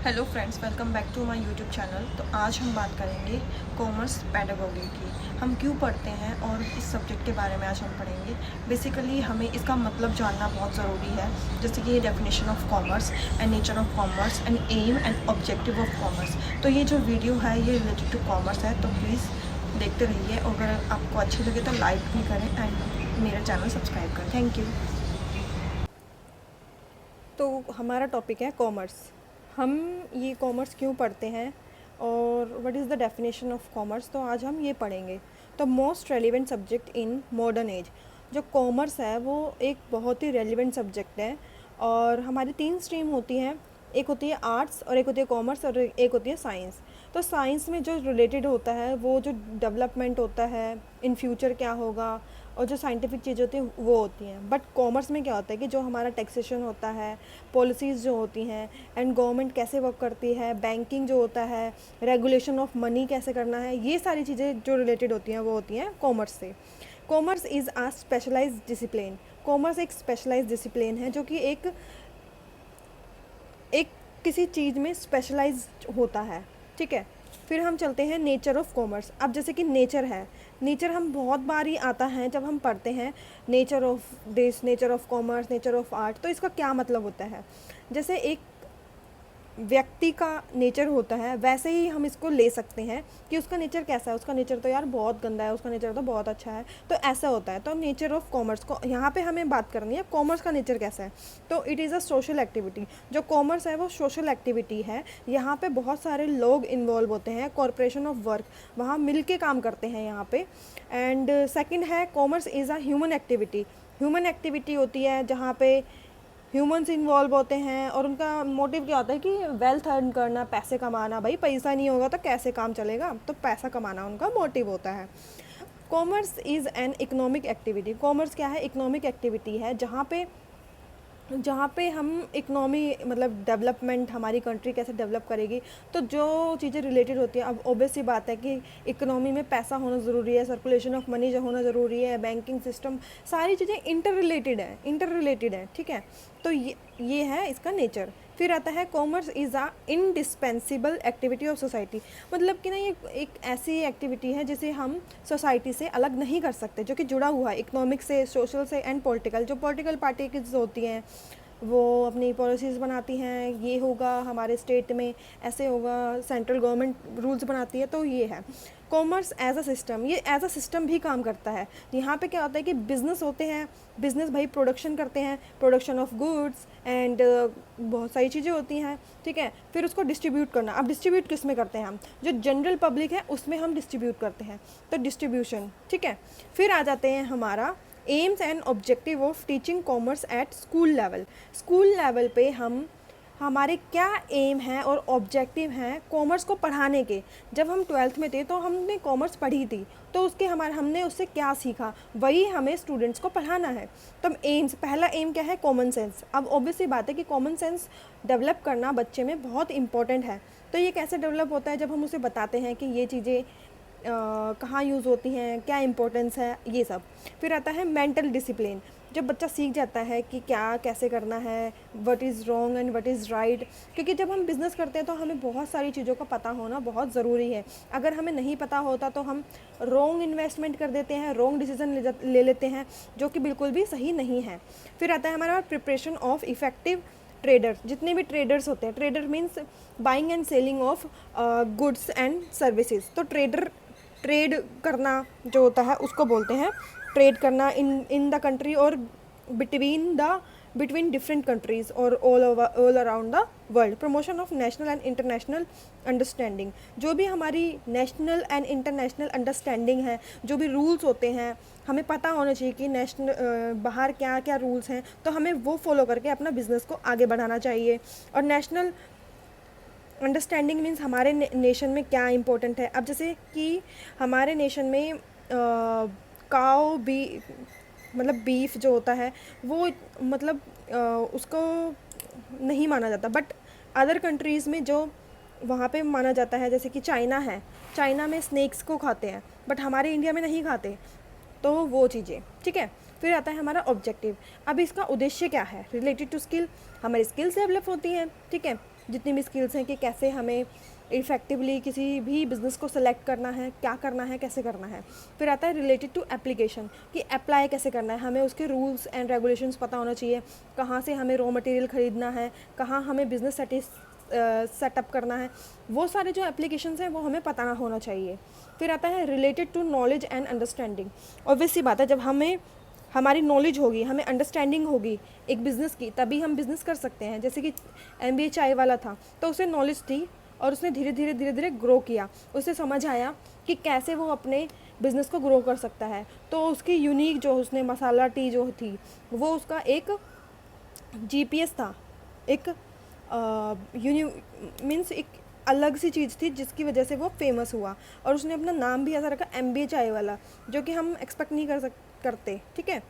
Hello friends, welcome back to my YouTube channel. तो आज हम बात करेंगे कॉमर्स पेडागोगी की। हम क्यों पढ़ते हैं और इस सब्जेक्ट के बारे में आज हम पढ़ेंगे। बेसिकली हमें इसका मतलब जानना बहुत ज़रूरी है, जैसे कि ये definition of commerce and nature of commerce and aim and objective of commerce. तो ये जो वीडियो है ये रिलेटेड टू कॉमर्स है, तो प्लीज़ देखते रहिए। और अगर आपको अच्छी लगे तो लाइक भी करें एंड मेरा चैनल सब्सक्राइब करें। Thank you. तो हमारा टॉपिक है कॉमर्स। हम ये कॉमर्स क्यों पढ़ते हैं और what is the definition of commerce, तो आज हम ये पढ़ेंगे। तो most relevant subject in modern age, जो कॉमर्स है वो एक बहुत ही रेलिवेंट सब्जेक्ट है। और हमारी 3 स्ट्रीम होती हैं, एक होती है आर्ट्स और एक होती है कॉमर्स और एक होती है साइंस। तो साइंस में जो रिलेटेड होता है वो जो डेवलपमेंट होता है, इन फ्यूचर क्या होगा और जो साइंटिफिक चीज़ें होती हैं वो होती हैं। बट कॉमर्स में क्या होता है कि जो हमारा टैक्सेशन होता है, पॉलिसीज़ जो होती हैं एंड गवर्नमेंट कैसे वर्क करती है, बैंकिंग जो होता है, रेगुलेशन ऑफ मनी कैसे करना है, ये सारी चीज़ें जो रिलेटेड होती हैं वो होती हैं कॉमर्स से। Commerce is a specialised discipline. Commerce एक स्पेशलाइज्ड डिसिप्लिन है जो कि एक किसी चीज़ में स्पेशलाइज होता है, ठीक है। फिर हम चलते हैं नेचर ऑफ कॉमर्स। अब जैसे कि नेचर है, नेचर हम बहुत बार ही आता है जब हम पढ़ते हैं nature of this, nature of commerce, nature of art. तो इसका क्या मतलब होता है, जैसे एक व्यक्ति का नेचर होता है वैसे ही हम इसको ले सकते हैं कि उसका नेचर कैसा है। उसका नेचर तो यार बहुत गंदा है, उसका नेचर तो बहुत अच्छा है, तो ऐसा होता है। तो नेचर ऑफ कॉमर्स को यहाँ पे हमें बात करनी है, कॉमर्स का नेचर कैसा है। तो it is a social activity. जो कॉमर्स है वो सोशल एक्टिविटी है। यहाँ पे बहुत सारे लोग इन्वॉल्व होते हैं, कॉरपोरेशन ऑफ वर्क, वहाँ मिल के काम करते हैं यहाँ पे। एंड सेकेंड है commerce is a human activity. Human activity होती है जहाँ पे ह्यूमंस इन्वॉल्व होते हैं और उनका मोटिव क्या होता है कि वेल्थ अर्न करना, पैसे कमाना। भाई पैसा नहीं होगा तो कैसे काम चलेगा, तो पैसा कमाना उनका मोटिव होता है। Commerce is an economic activity. Commerce क्या है, इकोनॉमिक एक्टिविटी है जहाँ पे हम इकनॉमी मतलब डेवलपमेंट, हमारी कंट्री कैसे डेवलप करेगी, तो जो चीज़ें रिलेटेड होती हैं। अब ऑब्वियस सी बात है कि इकोनॉमी में पैसा होना ज़रूरी है, सर्कुलेशन ऑफ मनी जो होना ज़रूरी है, बैंकिंग सिस्टम, सारी चीज़ें इंटर रिलेटेड है, ठीक है। तो ये है इसका नेचर। फिर आता है commerce is a indispensable activity of society. मतलब कि ना ये एक ऐसी एक्टिविटी है जिसे हम सोसाइटी से अलग नहीं कर सकते, जो कि जुड़ा हुआ है इकोनॉमिक से, सोशल से एंड पॉलिटिकल। जो पॉलिटिकल पार्टीज होती हैं वो अपनी पॉलिसीज़ बनाती हैं, ये होगा हमारे स्टेट में, ऐसे होगा, सेंट्रल गवर्नमेंट रूल्स बनाती है। तो ये है कॉमर्स एज अ सिस्टम। ये एज अ सिस्टम भी काम करता है। यहाँ पे क्या होता है कि बिज़नेस होते हैं, बिज़नेस भाई प्रोडक्शन करते हैं, प्रोडक्शन ऑफ गुड्स एंड बहुत सारी चीज़ें होती हैं, ठीक है। फिर उसको डिस्ट्रीब्यूट करना। अब डिस्ट्रीब्यूट किस में करते हैं हम, जो जनरल पब्लिक है उसमें हम डिस्ट्रीब्यूट करते हैं, तो डिस्ट्रीब्यूशन, ठीक है। फिर आ जाते हैं हमारा AIIMS and objective of teaching commerce at school level. School level पे हमारे क्या एम हैं और ऑब्जेक्टिव हैं कॉमर्स को पढ़ाने के। जब हम 12th में थे तो हमने कॉमर्स पढ़ी थी, तो हमने उससे क्या सीखा, वही हमें स्टूडेंट्स को पढ़ाना है। तो एम्स, पहला एम क्या है, कॉमन सेंस। अब ऑब्वियसली बात है कि कॉमन सेंस डेवलप करना बच्चे में बहुत इंपॉर्टेंट है। तो ये कैसे डेवलप होता है, जब हम उसे बताते हैं कि ये चीज़ें कहाँ यूज़ होती हैं, क्या इंपॉर्टेंस है, ये सब। फिर आता है मेंटल डिसिप्लिन। जब बच्चा सीख जाता है कि क्या कैसे करना है, what is wrong and what is right. क्योंकि जब हम बिज़नेस करते हैं तो हमें बहुत सारी चीज़ों का पता होना बहुत ज़रूरी है। अगर हमें नहीं पता होता तो हम रॉन्ग इन्वेस्टमेंट कर देते हैं, रॉन्ग डिसीजन ले लेते हैं, जो कि बिल्कुल भी सही नहीं है। फिर आता है हमारा प्रिपरेशन ऑफ इफ़ेक्टिव ट्रेडर्स। जितने भी ट्रेडर्स होते हैं, trader means buying and selling of goods and services. तो ट्रेड करना जो होता है उसको बोलते हैं ट्रेड करना इन द कंट्री और बिटवीन डिफरेंट कंट्रीज़ और all around the world. Promotion of national and international understanding. जो भी हमारी नेशनल एंड इंटरनेशनल अंडरस्टैंडिंग है, जो भी रूल्स होते हैं, हमें पता होना चाहिए कि बाहर क्या क्या रूल्स हैं, तो हमें वो फॉलो करके अपना बिज़नेस को आगे बढ़ाना चाहिए। और नेशनल अंडरस्टैंडिंग मीन्स हमारे नेशन में क्या इम्पोर्टेंट है। अब जैसे कि हमारे नेशन में काऊ भी मतलब बीफ जो होता है वो मतलब उसको नहीं माना जाता, बट अदर कंट्रीज़ में जो वहाँ पे माना जाता है, जैसे कि चाइना है, चाइना में स्नेक्स को खाते हैं, बट हमारे इंडिया में नहीं खाते। तो वो चीज़ें, ठीक है। फिर आता है हमारा ऑब्जेक्टिव। अब इसका उद्देश्य क्या है, रिलेटेड टू स्किल, हमारी स्किल्स डेवलप होती हैं, ठीक है। जितनी भी स्किल्स हैं कि कैसे हमें इफ़ेक्टिवली किसी भी बिज़नेस को सेलेक्ट करना है, क्या करना है, कैसे करना है। फिर आता है रिलेटेड टू एप्लीकेशन, कि अप्लाई कैसे करना है, हमें उसके रूल्स एंड रेगुलेशंस पता होना चाहिए, कहाँ से हमें रॉ मटेरियल ख़रीदना है, कहाँ हमें बिज़नेस सेटअप करना है, वो सारे जो एप्लीकेशंस हैं वो हमें पता होना चाहिए। फिर आता है related to knowledge and understanding. Obvious सी बात है, जब हमें हमारी नॉलेज होगी, हमें अंडरस्टैंडिंग होगी एक बिज़नेस की, तभी हम बिज़नेस कर सकते हैं। जैसे कि MBA चाय वाला था, तो उसे नॉलेज थी और उसने धीरे धीरे ग्रो किया, उसे समझ आया कि कैसे वो अपने बिज़नेस को ग्रो कर सकता है। तो उसकी यूनिक जो उसने मसाला टी जो थी, वो उसका एक GPS था, एक मीन्स एक अलग सी चीज़ थी जिसकी वजह से वो फेमस हुआ। और उसने अपना नाम भी ऐसा रखा MBA चाय वाला, जो कि हम एक्सपेक्ट नहीं करते, ठीक है।